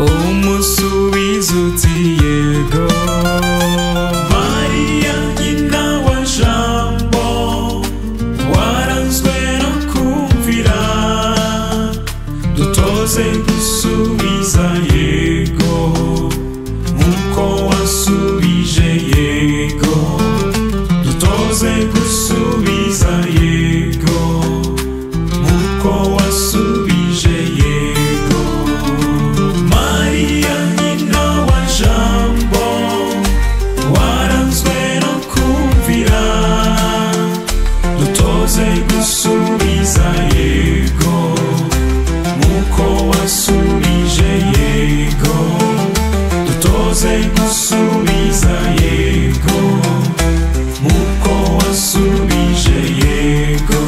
umusubiza uti yego. Mariya nyina wa Jambo, waranzwe no kumvira, dutoze gusubiza yego nkuko wasubije yego, dutoze gusubiza yego nkuko wasubije yego. Mariya nyina wa Jambo, waranzwe no kumvira, dutoze gusubiza yego nkuko wasubije yego, dutoze gusubiza yego nkuko wasubije yego.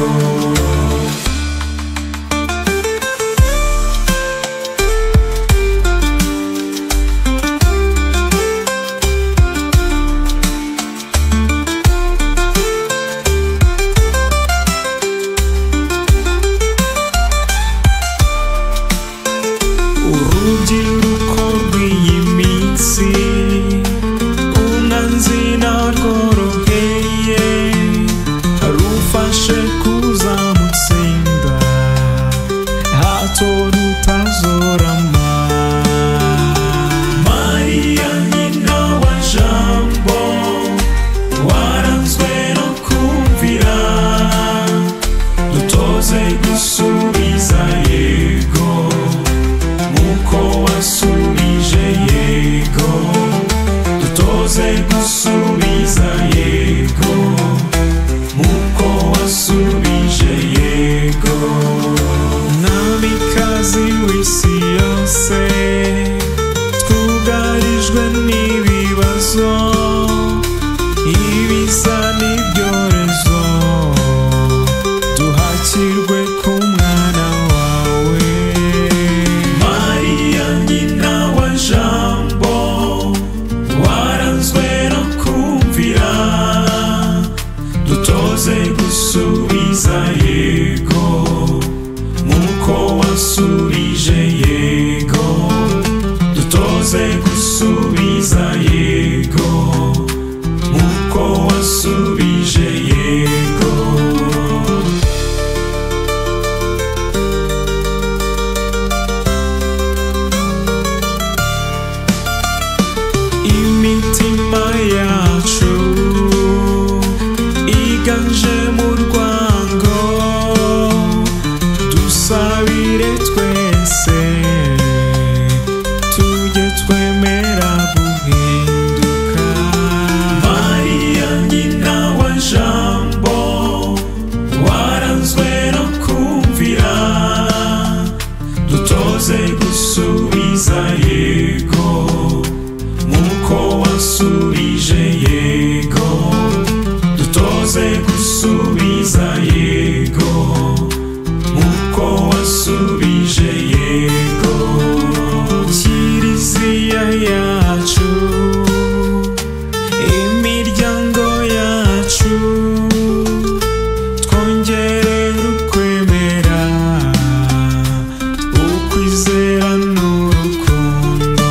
Urubyiruko rw'iyi minsi, umwanzi narworoheye, rufashe kuzamutsinda, hato rutazorama. Mariya nyina wa Jambo, waranzwe no kumvira, dutoze gusubiza yego nkuko wasubije yego, dutoze gusubiza yego nkuko wasubije yego. Mwamikazi w'isi yose, twugarijwe n'ibibazo, ibiza n'ibyorezo, duhakirwe ku mwana wawe. Mariya nyina wa Jambo, waranzwe no kumvira, dutoze gusubiza yego nkuko wasubije yego, dutoze gusubiza yego nkuko wasubije yego. Imitima yacu iganje mu rwango, dusabire twese tujye twemera guhinduka. Mariya nyina wa Jambo, waranzwe no kumvira, dutoze gusubiza yego nkuko wasubije yego, dutoze gusubiza yego nkuko wasubije yego. Kiliziya yacu, imiryango yacu, twongerere ukwemera, ukwizera n'urukundo.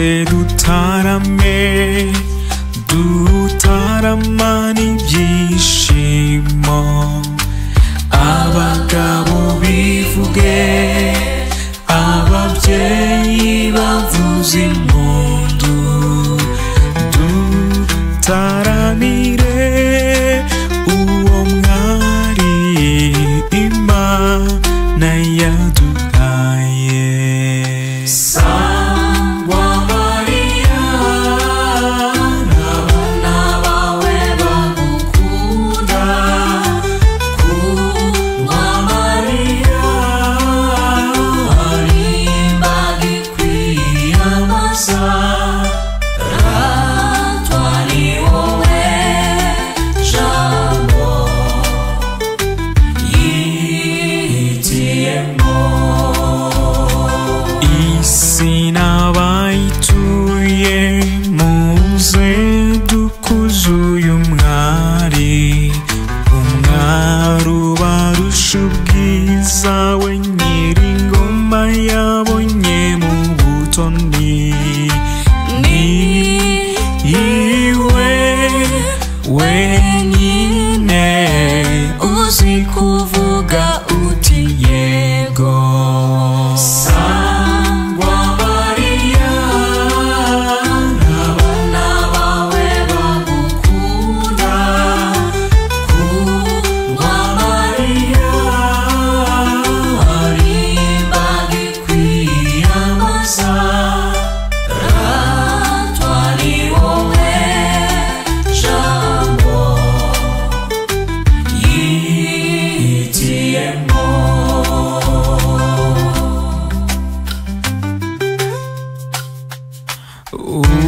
nimuze dutarame dutaramana ibyishimo abagabo bivuge ababyeyi bavuza impundu dutaramire uwo mwari Imana yaduhaye. Sangwa Mariya n'abana bawe bagukunda kundwa Mariya ari imbaga ikwiyambaza ratwa ni wowe jambo yihitiyemo. Isi n'abayituye muze dukuze uyu mwari umwari ubarusha ubwiza we nyir'ingoma yabonye mu butoni ni iwe wenyine uzi kuvuga uti yego. Sangwa Mariya n'abana bawe bagukunda kundwa Mariya ari imbaga ikwiyambaza ratwa ni wowe jambo yihitiyemo.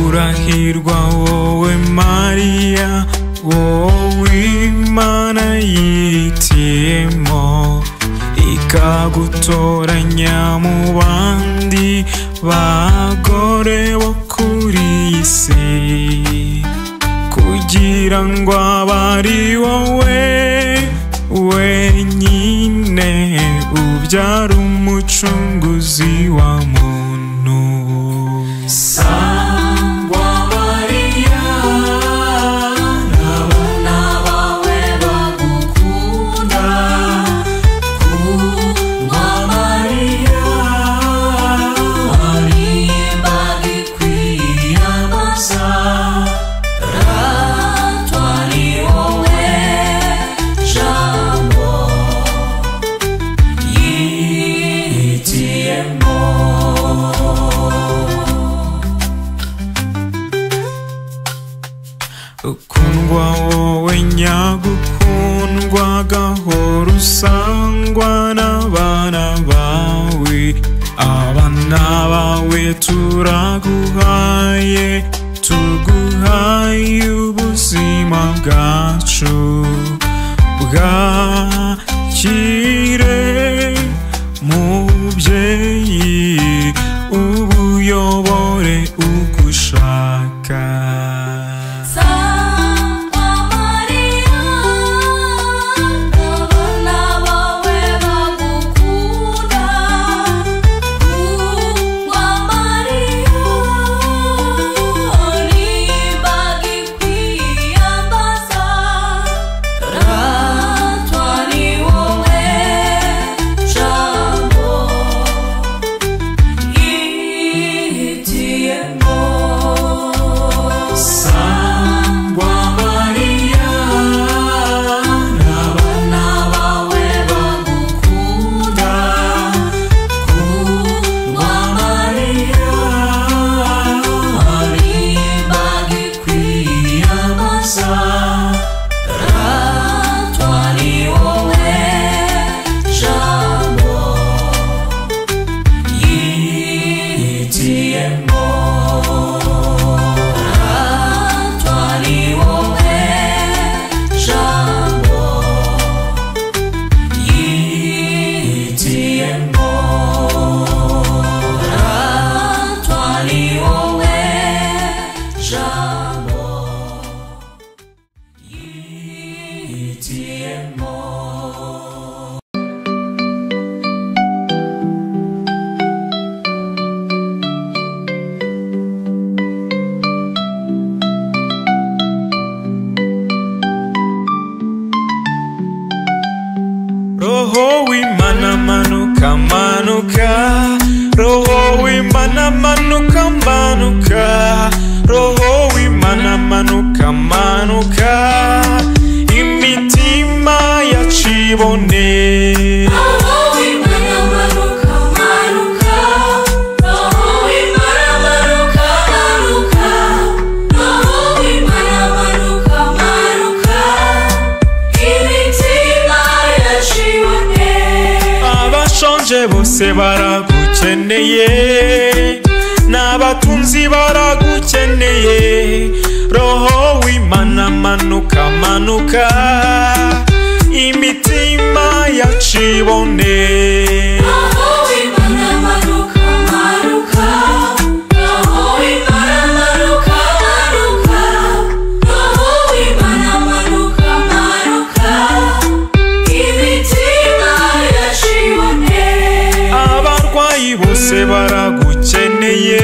Urahirwa wowe Mariya wowe Imana yihitiyemo ikagutoranya mu bandi bagore bo kuri iyi si kugira ngo abe ari wowe wenyine ubyara umucunguzi wa muntu. Sangwa Mariya n'abana bawe bagukunda kundwa Mariya ari imbaga ikwiyambaza ratwa ni wowe jambo yihitiyemo. Ukundwa wowe nyagukundwa gahora usangwa n'abana bawe abana bawe turaguhaye tuguhaye ubuzima bwacu bwakire mubyeyi ubuyobore ugushaka. Sangwa Mariya n'abana bawe bagukunda kundwa Mariya ari imbaga ikwiyambaza ratwa ni wowe jambo yihitiyemo. Sangwa Mariya n'abana bawe bagukunda kundwa Mariya ari imbaga ikwiyambaza ratwa ni wowe jambo yihitiyemo. Ratwa ni wowe jambo yihitiyemo. Ratwa ni wowe jambo yihitiyemo. w'Imana manuka manuka, Roho w'Imana manuka manuka, Roho w'Imana manuka manuka, imitima yacibone. Abashonje bose baragukeneye, n'abatunzi baragukeneye, Roho w'Imana manuka manuka, imitima yacibone. Bose baragukeneye,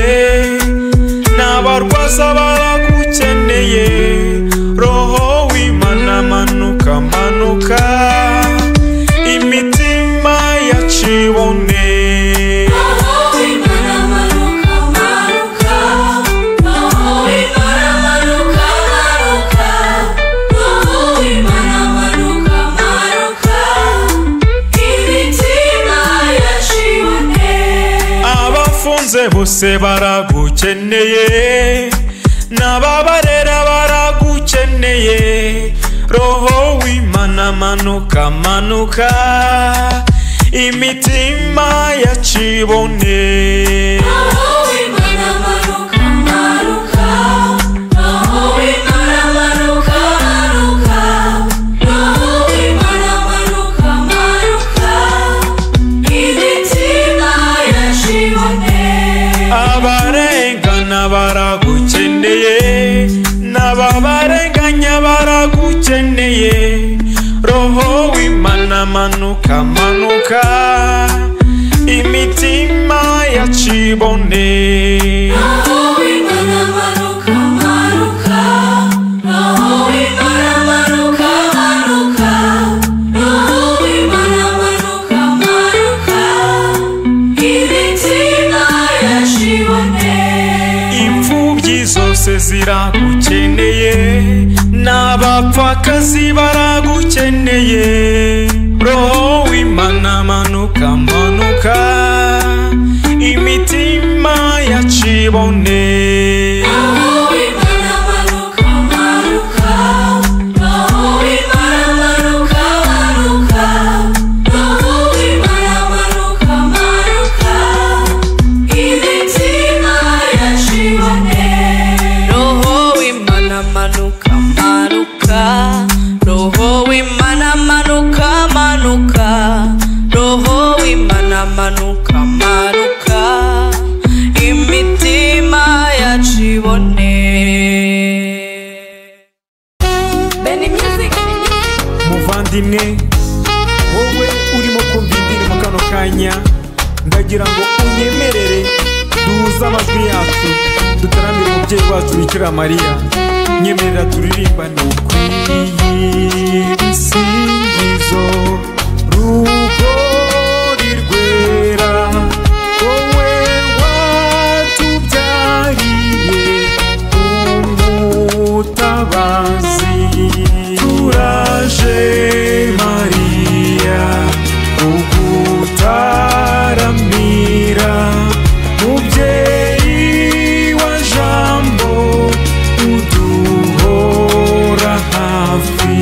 n'abarwaza baragukeneye, Roho w'Imana manuka manuka, imitima yacibone. Bose baragukeneye, n'ababarera baragukeneye, Roho w'Imana manuka manuka, imitima yacibone. Abarengana baragukeneye, n'ababarenganya baragukeneye, Roho w'Imana manuka manuka, imitima yacibone. Zose ziragukeneye, n'abapfakazi baragukeneye, Roho w'Imana manuka manuka, imitima yacibone. Roho w'Imana manuka manuka, Roho w'Imana manuka manuka, imitima yacibone. Muvandimwe, wowe urimo kumva indirimbo kano kanya, ndagira ngo unyemerere duhuze amajwi yacu, dutaramire umubyeyi wacu Bikira Mariya. Nyemerera turirimbane. Ukwiye ibisingizo, rugori rwera, wowe watubyariye umutabazi. Turaje Mariya ugutaramira, mubyeyi wa jambo uduhora hafi.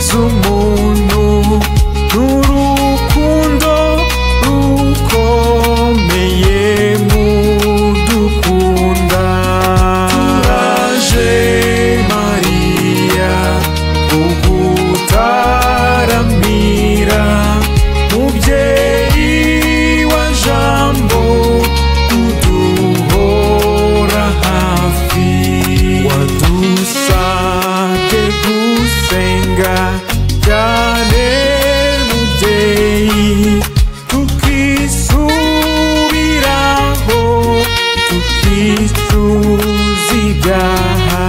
wagize umuntu n'urukundo rukomeye mudukunda. Turaje Mariya kugutaramira, mubyeyi wa jambo uduhora hafi. Wadusabye gusenga cyane mubyeyi, tukisubiraho tukicuza ibyaha.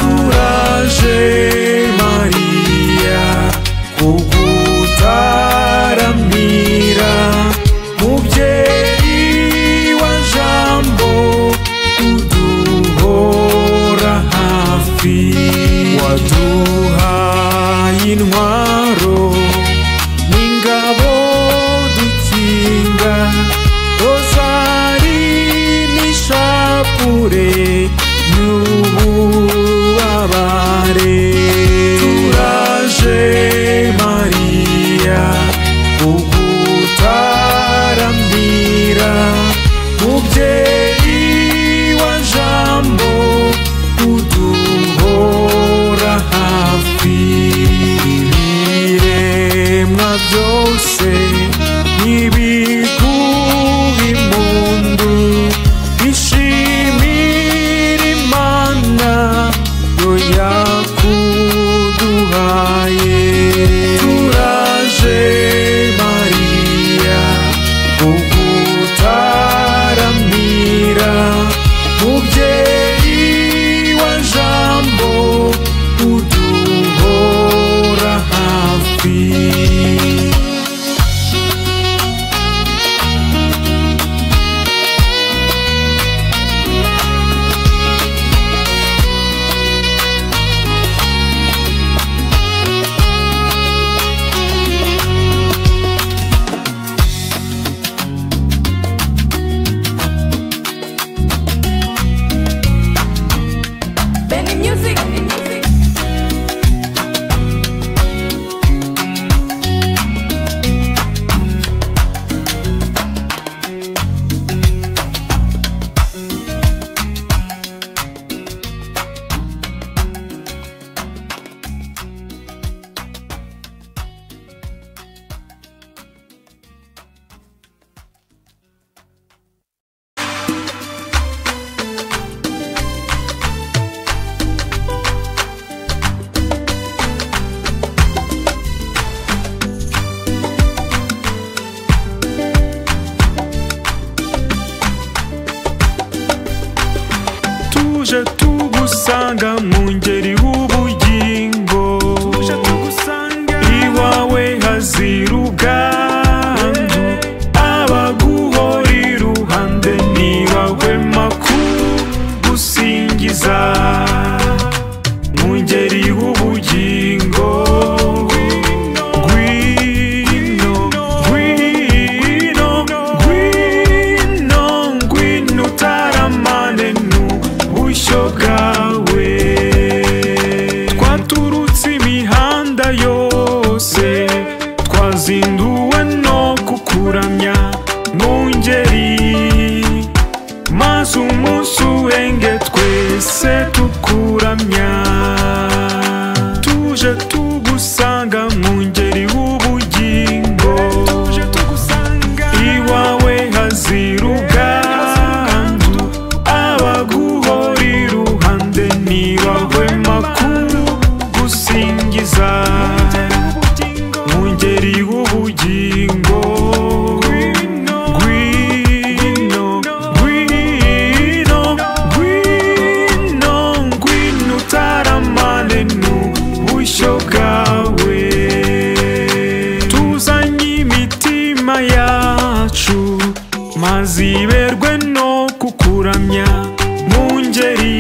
Turaje Mariya kugutaramira, mubyeyi wa jambo uduhora hafi. Waduhaye intwaro n'ingabo dukinga, rozari n'ishapure n'ububabare. Turaje Mariya kugutaramira, mubyeyi wa jambo uduhora hafi. Ibiremwa byose nibiguhe impundu, bishimira Imana yo yakuduhaye. Turaje Mariya kugutaramira, mubyeyi wa jambo uduhora hafi. Benny Music. Tuje tugusanga mu ngeri w'ubugingo, iwawe hazira ubwandu, abaguhora iruhande ntibahwema kugusingiza. Mu ngeri w'ubugingo, ngwino ngwino ngwino ngwino utaramane n'ubushyo bwawe. Twaturutse imihanda yose, twazinduwe no kukuramya mu ngeri, maze umunsi urenge twese tukuramya. Tuje tugusanga mu ngeri w'ubugingo, iwawe hazira ubwandu, abaguhora iruhande ntibahwema kugusingiza. Mu ngeri w'ubugingo, ngwino ngwino ngwino ngwino utaramane n'ubushyo bwawe. Tuzanye imitima yacu, maze iberwe no kukuramya mu ngeri,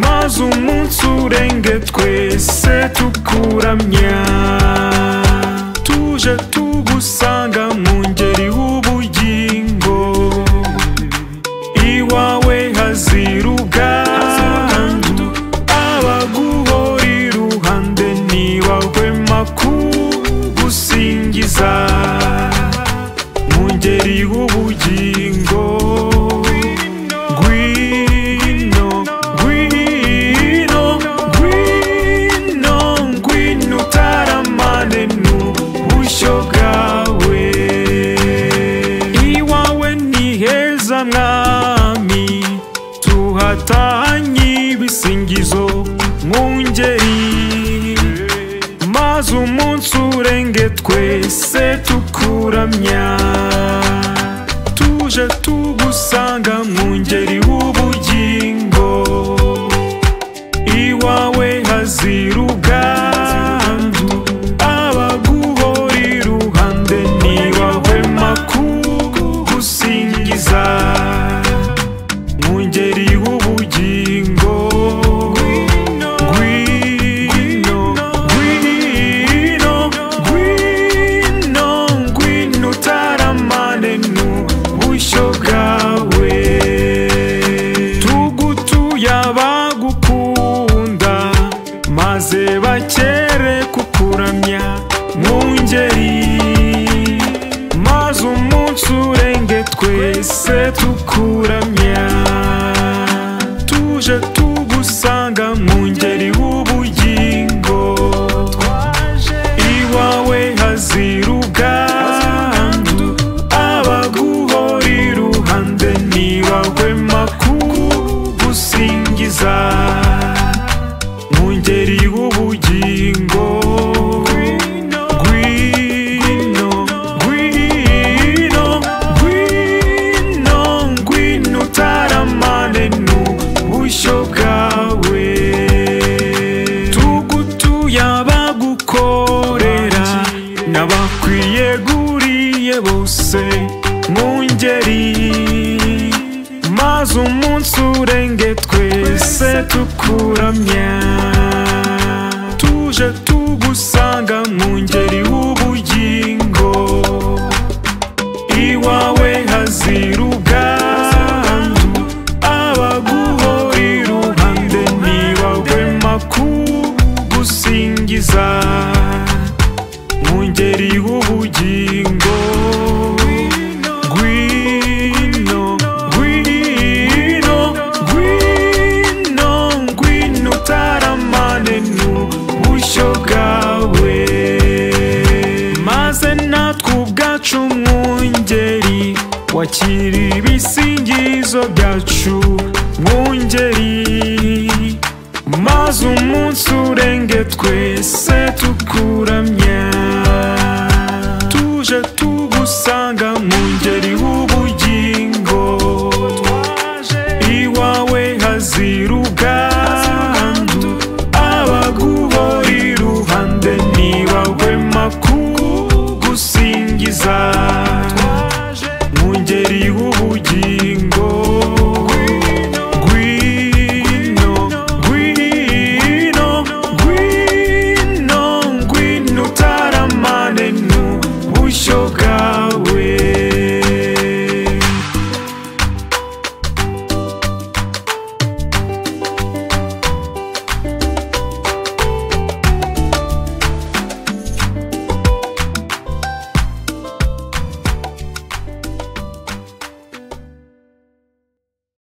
maze umunsi urenge twese tukuramya. Tuje tugusanga mu ngeri w'ubugingo, iwawe hazira ubwandu, abaguhora iruhande mwungeri, maze umunsi urenge twese tukuramya. Tuje tugusanga mwungeri w'ubugingo, iwawe hazira ubwandu, abaguhora iruhande ntibahwema kugusingiza. Mwungeri w'ubugingo, ngwino, ngwino, ngwino, ngwino utaramane n'ubushyo bwawe. Tugutuye abagukunda, maze bakere kukuramya mwungeri, maze umunsi urenge twese tukuramya. Tuje tugusanga mwungeri w'ubugingo, iwawe hazira ubwandu, abaguhora iruhande ntibahwema kugusingiza. Mwungeri w'ubugingo, ngwino, ngwino, ngwino, ngwino utaramane n'ubushyo bwawe. Tugutuye abagukorera n'abakwiyeguriye bose mwungeri, maze umunsi urenge twese tukuramya. Tuje tugusanga mwungeri w'ubugingo, iwawe hazira ubwandu, abaguhora iruhande ntibahwema kugusingiza. Mwungeri w'ubugingo, ngwino, ngwino, ngwino, ngwino utaramane n'ubushyo bwawe. Maze natwe ubwacu mwungeri, wakira ibisingizo byacu mwungeri, maze umunsi urenge twese tukuramya.